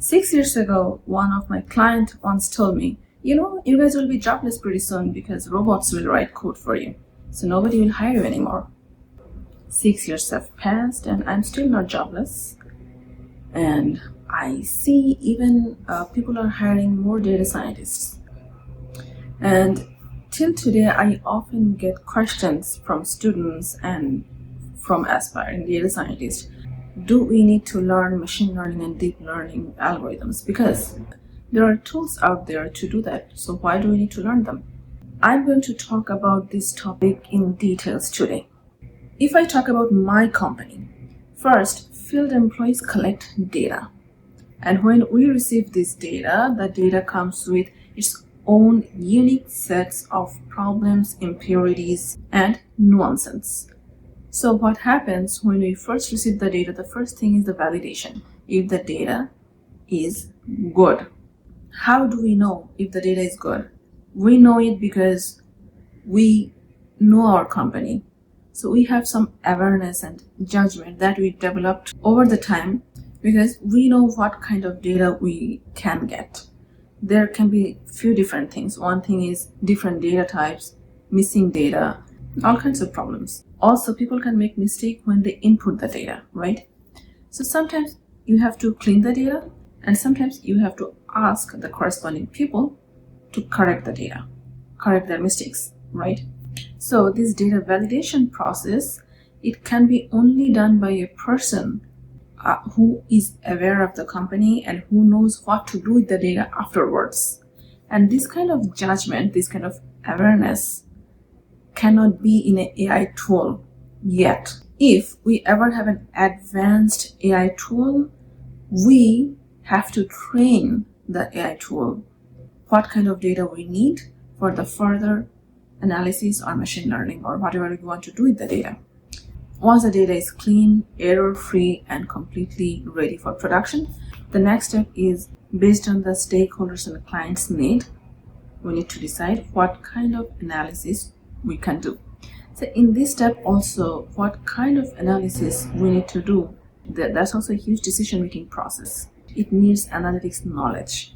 6 years ago, one of my clients once told me, you guys will be jobless pretty soon because robots will write code for you. So nobody will hire you anymore. 6 years have passed and I'm still not jobless. And I see even people are hiring more data scientists. And till today, I often get questions from students and from aspiring data scientists. Do we need to learn machine learning and deep learning algorithms? Because there are tools out there to do that. So why do we need to learn them? I'm going to talk about this topic in details today. If I talk about my company, first, field employees collect data. And when we receive this data, the data comes with its own unique sets of problems, impurities, and nuances. So what happens when we first receive the data? The first thing is the validation, if the data is good. How do we know if the data is good? We know it because we know our company. So we have some awareness and judgment that we developed over the time because we know what kind of data we can get. There can be few different things. One thing is different data types, missing data, all kinds of problems. Also, people can make mistake when they input the data, right? So sometimes you have to clean the data and sometimes you have to ask the corresponding people to correct the data, correct their mistakes, right? So this data validation process, it can be only done by a person who is aware of the company and who knows what to do with the data afterwards. And this kind of judgment, this kind of awareness cannot be in an AI tool yet. If we ever have an advanced AI tool, we have to train the AI tool what kind of data we need for the further analysis or machine learning or whatever we want to do with the data. Once the data is clean, error-free, and completely ready for production, the next step is based on the stakeholders and the client's need. We need to decide what kind of analysis we can do. So in this step also, what kind of analysis we need to do, that's also a huge decision-making process. It needs analytics knowledge.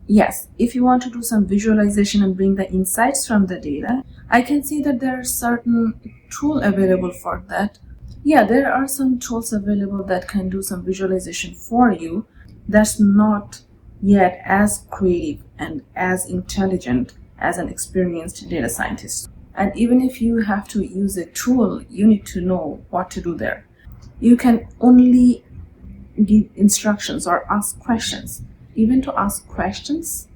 Yes, if you want to do some visualization and bring the insights from the data, I can see that there are certain tools available for that. Yeah, there are some tools available that can do some visualization for you. That's not yet as creative and as intelligent as an experienced data scientist. And even if you have to use a tool, you need to know what to do there. You can only give instructions or ask questions. Even to ask questions,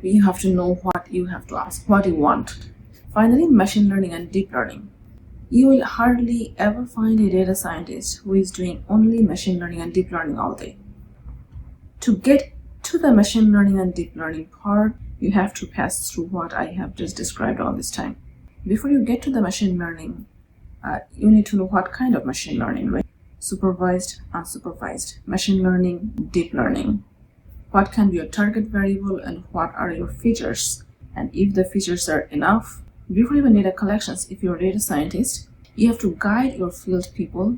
you have to know what you have to ask, what you want. Finally, machine learning and deep learning. You will hardly ever find a data scientist who is doing only machine learning and deep learning all day. To get to the machine learning and deep learning part, you have to pass through what I have just described all this time. Before you get to the machine learning, you need to know what kind of machine learning, right? Supervised, unsupervised, machine learning, deep learning. What can be your target variable and what are your features? And if the features are enough, before even data collections, if you're a data scientist, you have to guide your field people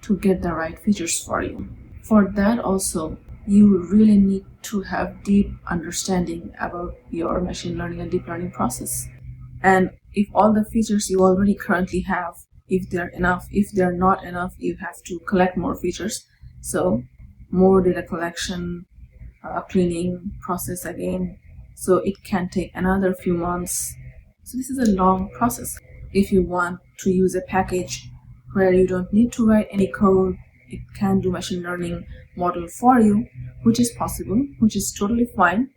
to get the right features for you. For that also, you really need to have deep understanding about your machine learning and deep learning process. And if all the features you already currently have, if they're enough, if they're not enough, you have to collect more features. So more data collection, cleaning process again. So it can take another few months. So this is a long process. If you want to use a package where you don't need to write any code, it can do machine learning model for you, which is possible, which is totally fine.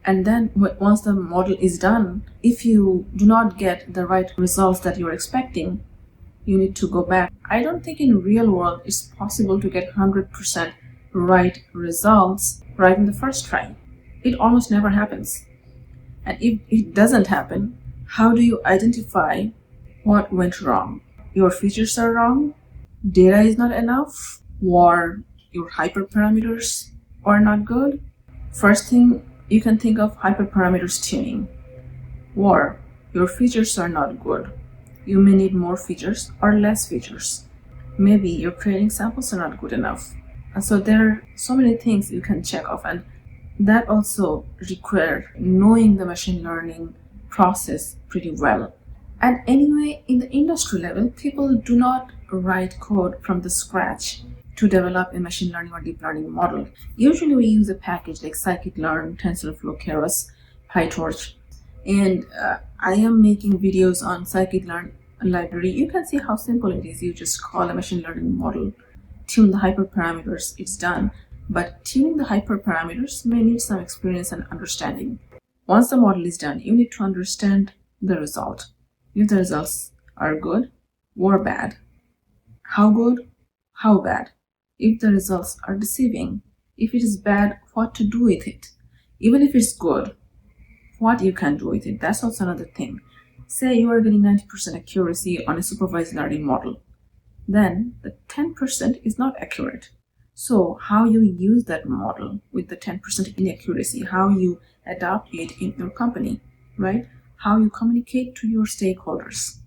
And then once the model is done, if you do not get the right results that you're expecting, you need to go back. I don't think in real world it's possible to get 100% right results right in the first try. It almost never happens. And if it doesn't happen, how do you identify what went wrong? Your features are wrong, data is not enough, or your hyperparameters are not good? First thing you can think of hyperparameters tuning, or your features are not good. You may need more features or less features. Maybe your training samples are not good enough. So there are so many things you can check off, and that also require knowing the machine learning process pretty well. And anyway, in the industry level, people do not write code from the scratch to develop a machine learning or deep learning model. Usually we use a package like scikit-learn, TensorFlow, Keras, PyTorch, and I am making videos on scikit-learn library. You can see how simple it is. You just call a machine learning model, tune the hyperparameters, it's done. But tuning the hyperparameters may need some experience and understanding. Once the model is done, you need to understand the result. If the results are good or bad, how good, how bad. If the results are deceiving, if it is bad, what to do with it. Even if it's good, what you can do with it. That's also another thing. Say you are getting 90% accuracy on a supervised learning model. Then the 10% is not accurate. So how you use that model with the 10% inaccuracy, how you adapt it in your company, right? How you communicate to your stakeholders.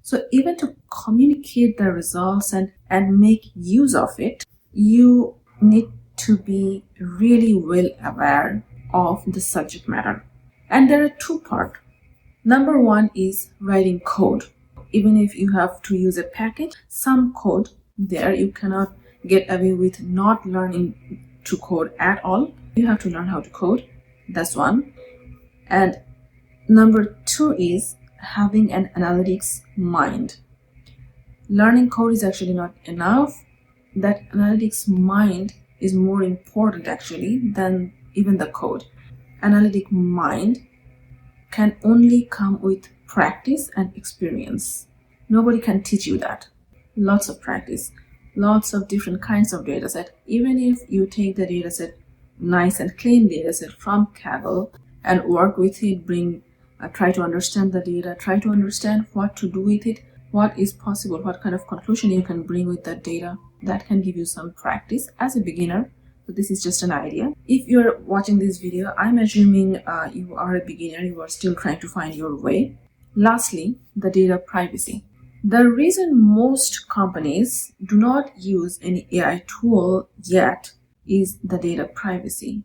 So even to communicate the results and make use of it, you need to be really well aware of the subject matter. And there are two parts. Number one is writing code. Even if you have to use a package, some code there you cannot get away with not learning to code at all. You have to learn how to code. That's one. And number two is having an analytics mind. Learning code is actually not enough. That analytics mind is more important actually than even the code. Analytic mind can only come with practice and experience. Nobody can teach you that. Lots of practice, lots of different kinds of data set. Even if you take the data set, nice and clean data set from Kaggle and work with it, try to understand the data, try to understand what to do with it, what is possible, what kind of conclusion you can bring with that data. That can give you some practice as a beginner. So this is just an idea. If you're watching this video, I'm assuming you are a beginner, you are still trying to find your way. Lastly, the data privacy. The reason most companies do not use any AI tool yet is the data privacy.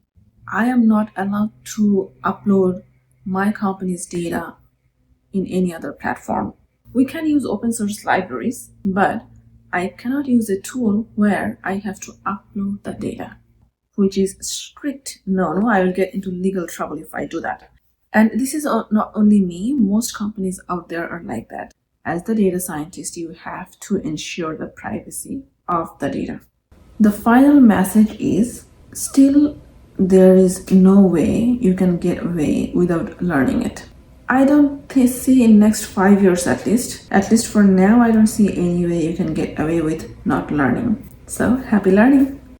I am not allowed to upload my company's data in any other platform. We can use open source libraries, but I cannot use a tool where I have to upload the data, which is strict. No, I will get into legal trouble if I do that. And this is not only me, most companies out there are like that. As the data scientist, you have to ensure the privacy of the data. The final message is still there is no way you can get away without learning it. I don't see in next 5 years at least for now, I don't see any way you can get away with not learning. So happy learning.